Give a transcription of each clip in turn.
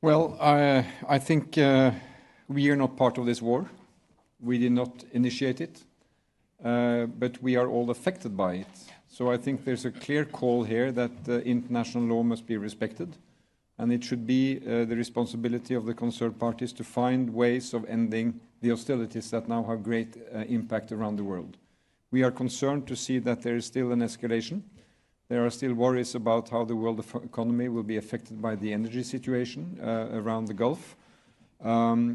Well, I think we are not part of this war. We did not initiate it, but we are all affected by it. So I think there's a clear call here that international law must be respected, and it should be the responsibility of the concerned parties to find ways of ending the hostilities that now have great impact around the world. We are concerned to see that there is still an escalation. There are still worries about how the world economy will be affected by the energy situation around the Gulf. For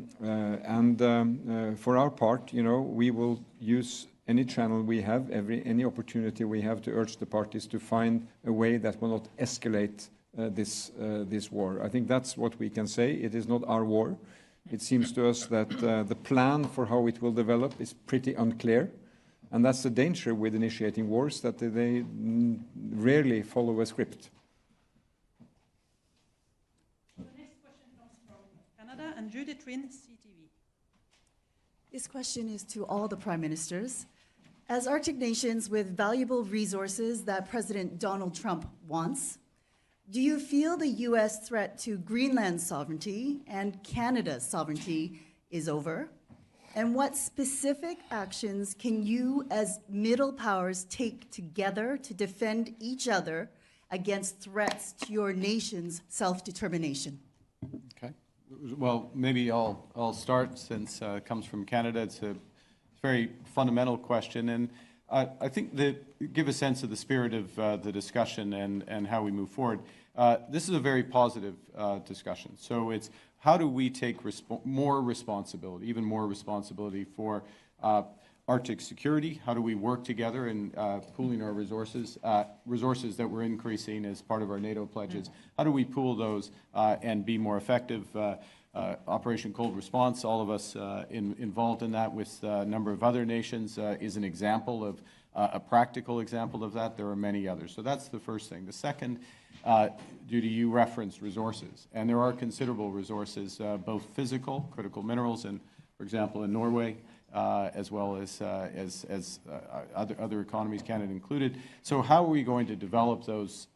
our part, we will use any channel we have, any opportunity we have to urge the parties to find a way that will not escalate this war. I think that's what we can say. It is not our war. It seems to us that the plan for how it will develop is pretty unclear. And that's the danger with initiating wars, that they rarely follow a script. The next question comes from Canada and Judith Trin, CTV. This question is to all the prime ministers. As Arctic nations with valuable resources that President Donald Trump wants, do you feel the U.S. threat to Greenland sovereignty and Canada's sovereignty is over? And what specific actions can you as middle powers take together to defend each other against threats to your nation's self-determination? Okay. Well, maybe I'll start, since it comes from Canada. It's a very fundamental question, and I think that give a sense of the spirit of the discussion and how we move forward. This is a very positive discussion. So it's how do we take more responsibility, even more responsibility for Arctic security? How do we work together in pooling our resources, resources that we're increasing as part of our NATO pledges? How do we pool those and be more effective? Operation Cold Response, all of us involved in that with a number of other nations, is an example of a practical example of that. There are many others. So that's the first thing. The second, Judy, you referenced resources, and there are considerable resources, both physical, critical minerals, and, for example, in Norway, as well as other economies, Canada included. So how are we going to develop those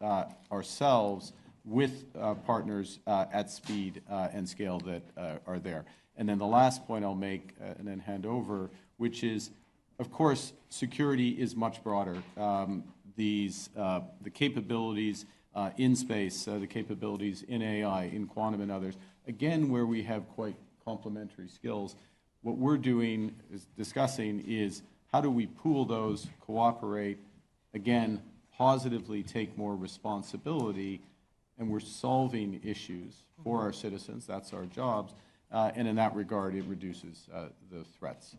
ourselves with partners at speed and scale that are there? And then the last point I'll make and then hand over, which is, of course, security is much broader. The capabilities in space, the capabilities in AI, in quantum and others, again, where we have quite complementary skills. What we're doing, discussing, is how do we pool those, cooperate, again, positively take more responsibility, and we're solving issues for our citizens. That's our jobs. And in that regard, it reduces the threats.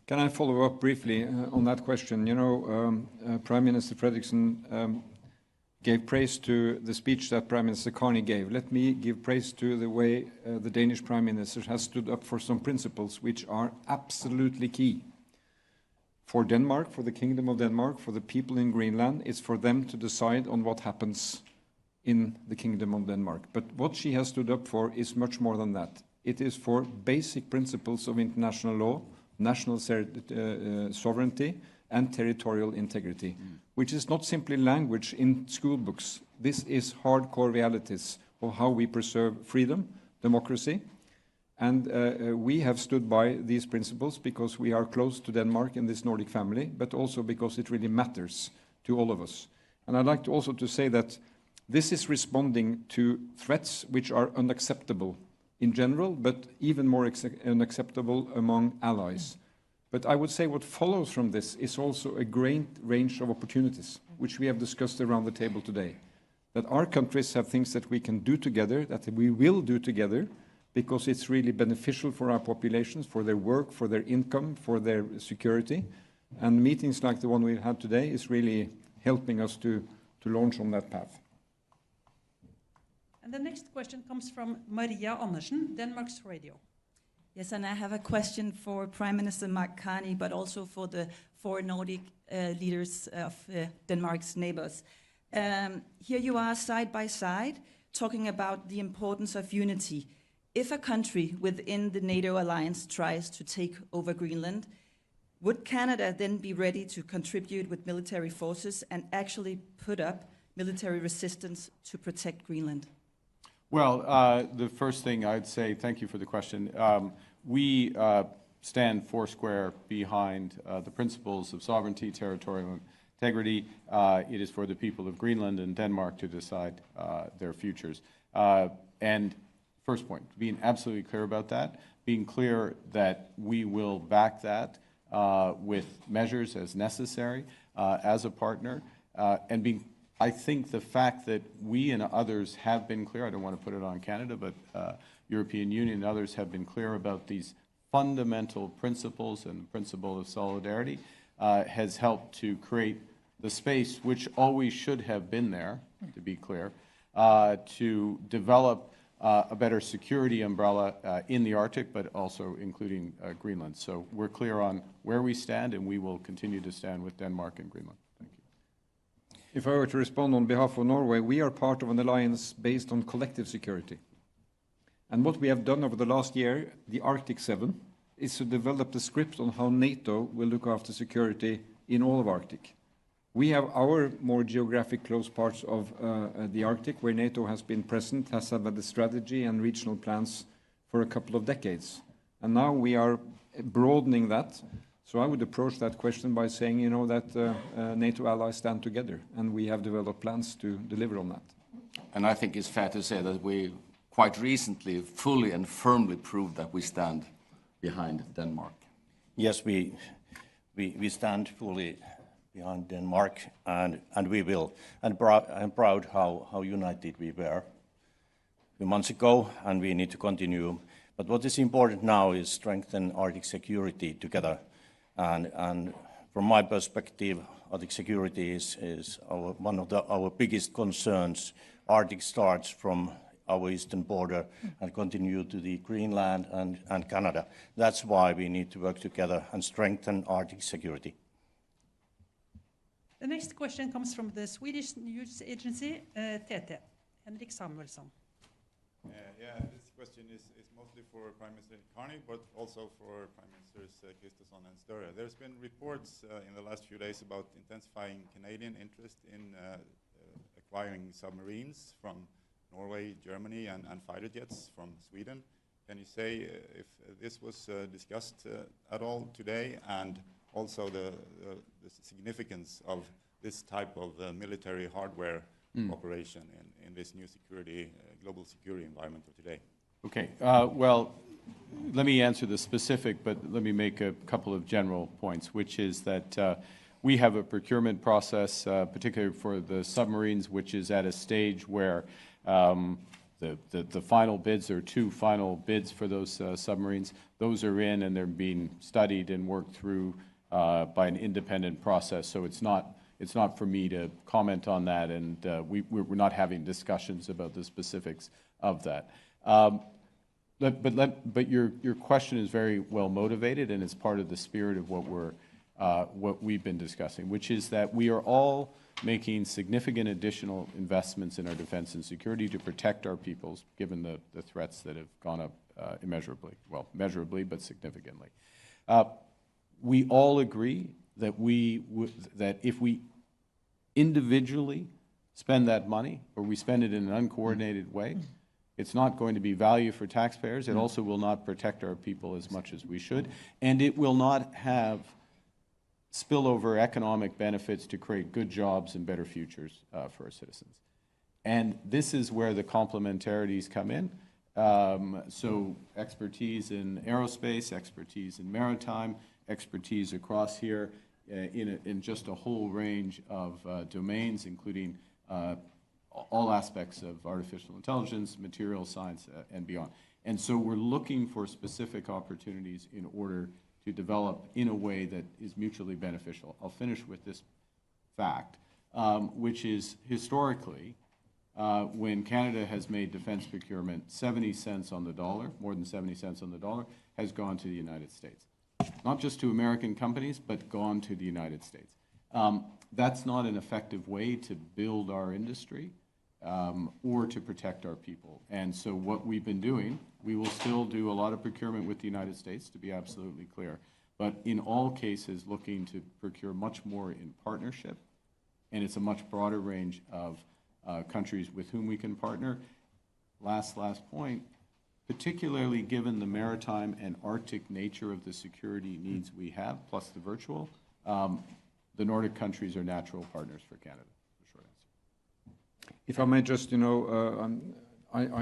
Can I follow up briefly on that question? Prime Minister Fredriksen gave praise to the speech that Prime Minister Carney gave. Let me give praise to the way the Danish Prime Minister has stood up for some principles which are absolutely key. For Denmark, for the Kingdom of Denmark, for the people in Greenland, it's for them to decide on what happens in the Kingdom of Denmark. But what she has stood up for is much more than that. It is for basic principles of international law, national sovereignty, and territorial integrity, which is not simply language in school books. This is hardcore realities of how we preserve freedom, democracy, and we have stood by these principles because we are close to Denmark in this Nordic family, but also because it really matters to all of us. And I'd like to also to say that this is responding to threats which are unacceptable in general, but even more unacceptable among allies. But I would say what follows from this is also a great range of opportunities, which we have discussed around the table today. That our countries have things that we can do together, that we will do together, because it's really beneficial for our populations, for their work, for their income, for their security. And meetings like the one we've had today is really helping us to launch on that path. And the next question comes from Maria Andersen, Denmark's Radio. Yes, and I have a question for Prime Minister Mark Carney, but also for the four Nordic leaders of Denmark's neighbors. Here you are side by side talking about the importance of unity. If a country within the NATO alliance tries to take over Greenland, would Canada then be ready to contribute with military forces and actually put up military resistance to protect Greenland? Well, the first thing I'd say, thank you for the question. We stand foursquare behind the principles of sovereignty, territorial integrity. It is for the people of Greenland and Denmark to decide their futures. And first point, being absolutely clear about that, being clear that we will back that with measures as necessary as a partner, and being, I think the fact that we and others have been clear, I don't want to put it on Canada, but European Union and others have been clear about these fundamental principles and the principle of solidarity has helped to create the space, which always should have been there, to be clear, to develop a better security umbrella in the Arctic, but also including Greenland. So we're clear on where we stand, and we will continue to stand with Denmark and Greenland. Thank you. If I were to respond on behalf of Norway, we are part of an alliance based on collective security. And what we have done over the last year, the Arctic 7, is to develop the script on how NATO will look after security in all of Arctic. We have our more geographic close parts of the Arctic, where NATO has been present, has had the strategy and regional plans for a couple of decades. And now we are broadening that. So I would approach that question by saying, you know, that NATO allies stand together, and we have developed plans to deliver on that. And I think it's fair to say that we quite recently fully and firmly proved that we stand behind Denmark. Yes, we stand fully behind Denmark, and we will. And I'm proud how united we were a few months ago, and we need to continue. But what is important now is strengthen Arctic security together. And from my perspective, Arctic security is one of our biggest concerns. Arctic starts from our eastern border and continue to the Greenland and Canada. That's why we need to work together and strengthen Arctic security. The next question comes from the Swedish news agency, TT. Henrik Samuelsson. This question is mostly for Prime Minister Carney, but also for Prime Ministers Kristersson and Støre. There's been reports in the last few days about intensifying Canadian interest in acquiring submarines from Norway, Germany, and fighter jets from Sweden. Can you say if this was discussed at all today, and also the significance of this type of military hardware operation in this new security, global security environment of today? Okay, well, let me answer the specific, but let me make a couple of general points, which is that we have a procurement process, particularly for the submarines, which is at a stage where the final bids, there are two final bids for those submarines. Those are in, and they're being studied and worked through by an independent process. So it's not for me to comment on that, and we're not having discussions about the specifics of that. But your question is very well motivated, and it's part of the spirit of what we've been discussing, which is that we are all making significant additional investments in our defense and security to protect our peoples, given the threats that have gone up immeasurably, well, measurably, but significantly. We all agree that that if we individually spend that money, or we spend it in an uncoordinated way, it's not going to be value for taxpayers. It also will not protect our people as much as we should, and it will not have spillover economic benefits to create good jobs and better futures for our citizens. And this is where the complementarities come in. So expertise in aerospace, expertise in maritime, expertise across here in just a whole range of domains, including all aspects of artificial intelligence, material science, and beyond. And so we're looking for specific opportunities in order to develop in a way that is mutually beneficial. I'll finish with this fact, which is historically, when Canada has made defense procurement, 70 cents on the dollar, more than 70 cents on the dollar, has gone to the United States. Not just to American companies, but gone to the United States. That's not an effective way to build our industry or to protect our people. And so what we've been doing, we will still do a lot of procurement with the United States, to be absolutely clear, but in all cases looking to procure much more in partnership, and it's a much broader range of countries with whom we can partner. last point, particularly given the maritime and Arctic nature of the security needs we have, plus the virtual, the Nordic countries are natural partners for Canada, the short answer. If I may just, I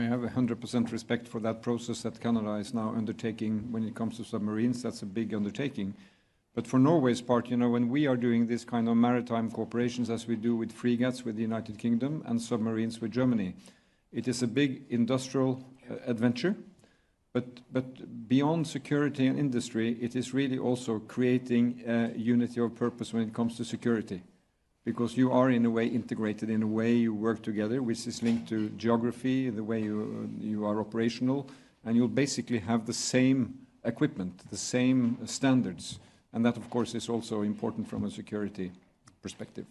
have 100% respect for that process that Canada is now undertaking when it comes to submarines. That's a big undertaking. But for Norway's part, when we are doing this kind of maritime cooperations as we do with frigates with the United Kingdom and submarines with Germany, it is a big industrial adventure. But beyond security and industry, it is really also creating a unity of purpose when it comes to security. Because you are in a way integrated in a way you work together, which is linked to geography, the way you are operational, and you'll basically have the same equipment, the same standards. And that, of course, is also important from a security perspective.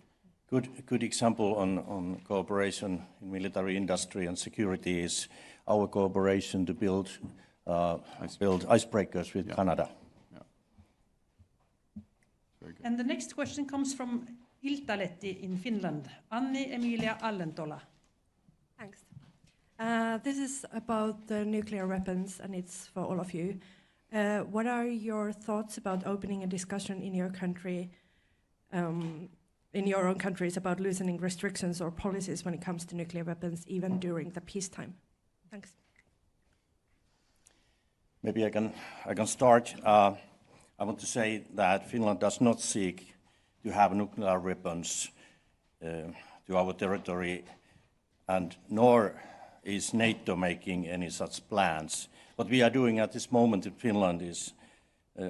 Good example on cooperation in military industry and security is our cooperation to build icebreakers with Canada. Yeah. Very good. And the next question comes from Iltalehti in Finland. Anni Emilia Allentola. Thanks. This is about the nuclear weapons, and it's for all of you. What are your thoughts about opening a discussion in your country, in your own countries, about loosening restrictions or policies when it comes to nuclear weapons, even during the peacetime? Thanks. Maybe I can start. I want to say that Finland does not seek to have nuclear weapons to our territory, and nor is NATO making any such plans. What we are doing at this moment in Finland is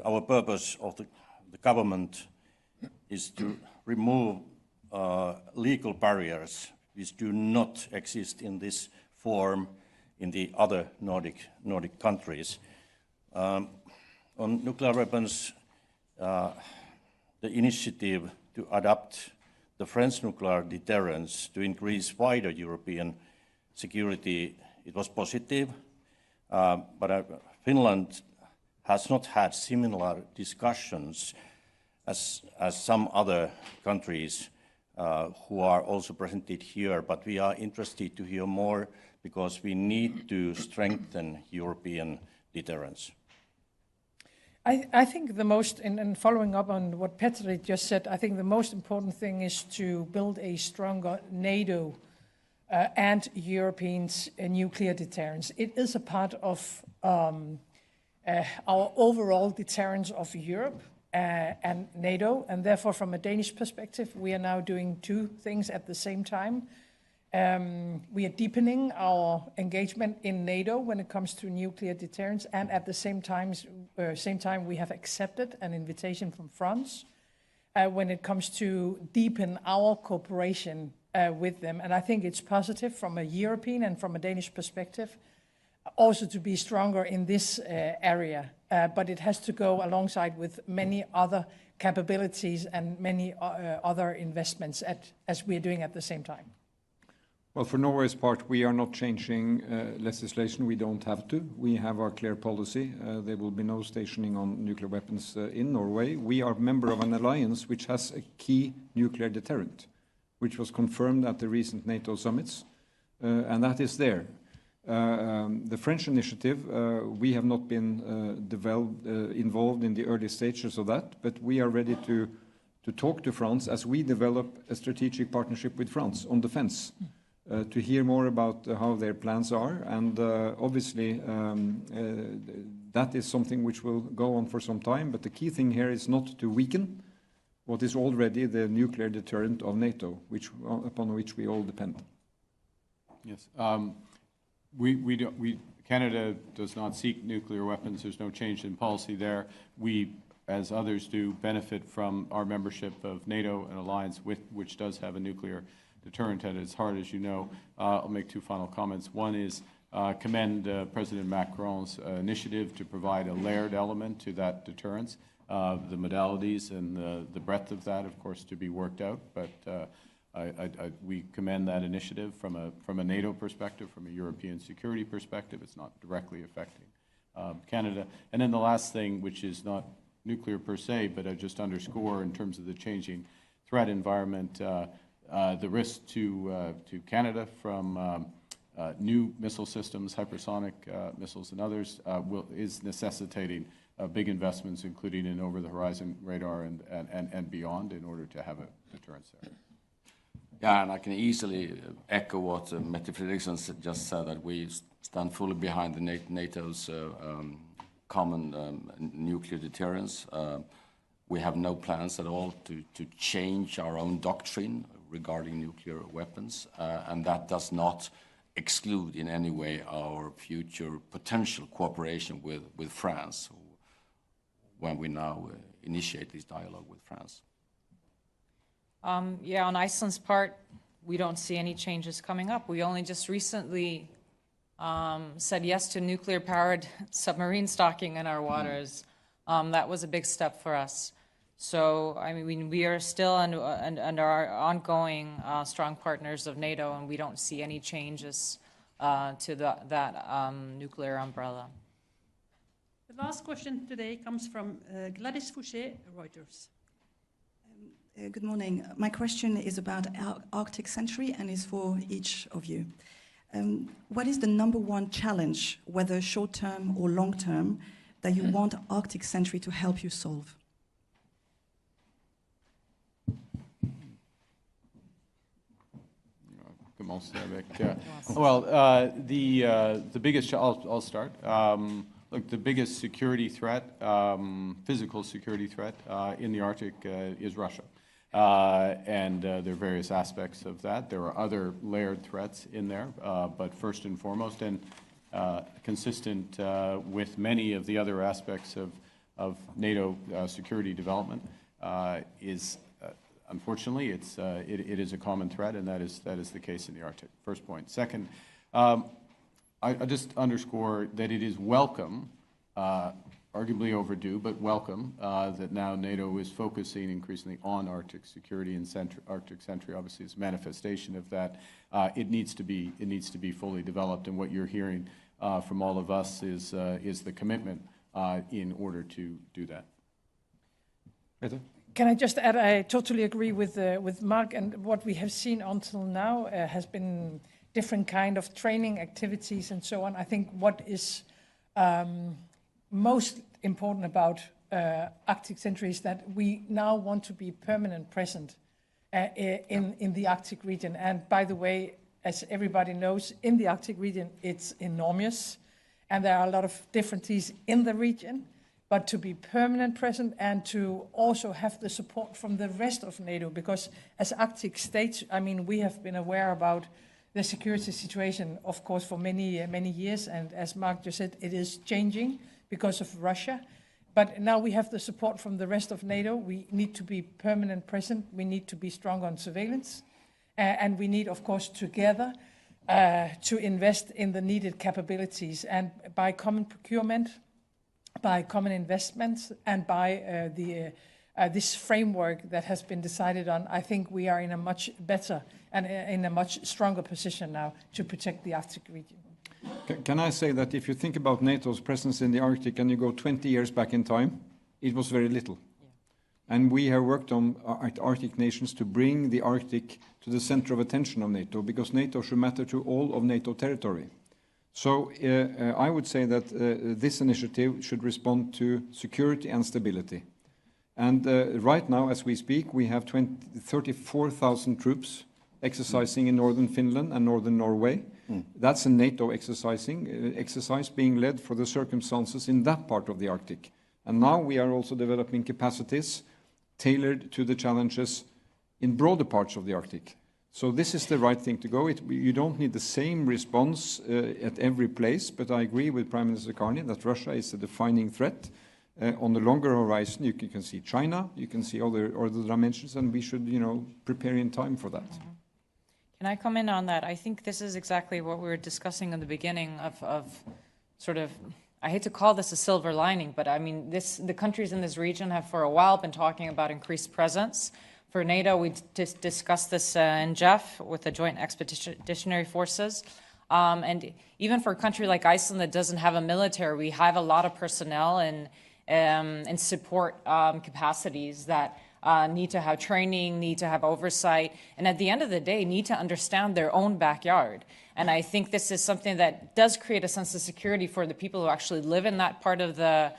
our purpose of the government is to remove legal barriers which do not exist in this form in the other Nordic countries. On nuclear weapons, the initiative to adopt the French nuclear deterrence to increase wider European security, it was positive, but Finland has not had similar discussions as some other countries who are also presented here, but we are interested to hear more because we need to strengthen European deterrence. I think the most, and following up on what Petri just said, I think the most important thing is to build a stronger NATO and European nuclear deterrence. It is a part of our overall deterrence of Europe and NATO, and therefore from a Danish perspective, we are now doing two things at the same time. We are deepening our engagement in NATO when it comes to nuclear deterrence, and at the same time we have accepted an invitation from France when it comes to deepen our cooperation with them. And I think it's positive from a European and from a Danish perspective also to be stronger in this area, but it has to go alongside with many other capabilities and many other investments as we are doing at the same time. Well, for Norway's part, we are not changing legislation. We don't have to. We have our clear policy. There will be no stationing on nuclear weapons in Norway. We are a member of an alliance which has a key nuclear deterrent, which was confirmed at the recent NATO summits, and that is there. The French initiative, we have not been involved in the early stages of that, but we are ready to talk to France as we develop a strategic partnership with France on defense. To hear more about how their plans are, and obviously that is something which will go on for some time, but the key thing here is not to weaken what is already the nuclear deterrent of NATO, upon which we all depend. Yes. Canada does not seek nuclear weapons. There's no change in policy there. We, as others do, benefit from our membership of NATO, an alliance which does have a nuclear deterrent at its heart, as you know. I'll make two final comments. One is commend President Macron's initiative to provide a layered element to that deterrence. The modalities and the breadth of that, of course, to be worked out, but we commend that initiative from a NATO perspective, from a European security perspective. It's not directly affecting Canada. And then the last thing, which is not nuclear per se, but I just underscore in terms of the changing threat environment, the risk to Canada from new missile systems, hypersonic missiles and others, is necessitating big investments, including in over-the-horizon radar and beyond, in order to have a deterrence there. Yeah, and I can easily echo what Mette Fredriksen just said, that we stand fully behind the NATO's common nuclear deterrence. We have no plans at all to change our own doctrine regarding nuclear weapons, and that does not exclude in any way our future potential cooperation with France when we now initiate this dialogue with France. Yeah, on Iceland's part, we don't see any changes coming up. We only just recently said yes to nuclear-powered submarine stocking in our waters. That was a big step for us. So, I mean, we are still under our ongoing strong partners of NATO, and we don't see any changes to that nuclear umbrella. The last question today comes from Gladys Fouché, Reuters. Good morning. My question is about Arctic Century and is for each of you. What is the #1 challenge, whether short-term or long-term, that you want Arctic Century to help you solve? Well, the biggest, I'll start. Look, the biggest security threat, physical security threat in the Arctic is Russia. And there are various aspects of that. There are other layered threats in there, but first and foremost, and consistent with many of the other aspects of NATO security development, is unfortunately, it is a common threat, and that is the case in the Arctic. First point. Second, I just underscore that it is welcome, arguably overdue, but welcome, that now NATO is focusing increasingly on Arctic security, and Arctic Century obviously is a manifestation of that. It needs to be fully developed, and what you're hearing from all of us is the commitment in order to do that. Peter? Can I just add, I totally agree with Mark, and what we have seen until now has been different kind of training activities and so on. I think what is most important about Arctic Century is that we now want to be permanent present in the Arctic region. And by the way, as everybody knows, in the Arctic region, it's enormous, and there are a lot of differences in the region. But to be permanent present and to also have the support from the rest of NATO, because as Arctic states, I mean, we have been aware about the security situation, of course, for many years, and as Mark just said, it is changing because of Russia. But now we have the support from the rest of NATO. We need to be permanent present. We need to be strong on surveillance, and we need, of course, together to invest in the needed capabilities, and by common procurement, by common investments, and by this framework that has been decided on. I think we are in a much better and in a much stronger position now to protect the Arctic region. Can I say that if you think about NATO's presence in the Arctic and you go 20 years back in time, it was very little. Yeah. And we have worked on Arctic nations to bring the Arctic to the center of attention of NATO, because NATO should matter to all of NATO territory. So I would say that this initiative should respond to security and stability. And right now, as we speak, we have 34,000 troops exercising in northern Finland and northern Norway. That's a NATO exercise being led for the circumstances in that part of the Arctic. And now we are also developing capacities tailored to the challenges in broader parts of the Arctic. So this is the right thing to go. You don't need the same response at every place, but I agree with Prime Minister Carney that Russia is a defining threat. On the longer horizon, you can see China, you can see other dimensions, and we should, prepare in time for that. Mm-hmm. Can I come in on that? I think this is exactly what we were discussing in the beginning of sort of, I hate to call this a silver lining, but I mean, the countries in this region have for a while been talking about increased presence. For NATO, we discussed this in Jeff with the Joint Expeditionary Forces. And even for a country like Iceland that doesn't have a military, we have a lot of personnel and support capacities that need to have training, need to have oversight, and at the end of the day, need to understand their own backyard. And I think this is something that does create a sense of security for the people who actually live in that part of the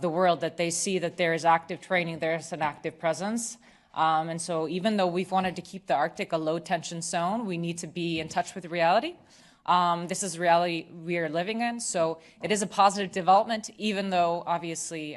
world, that they see that there is active training, there is an active presence. And so even though we've wanted to keep the Arctic a low-tension zone, we need to be in touch with reality. This is reality we are living in, so it is a positive development, even though obviously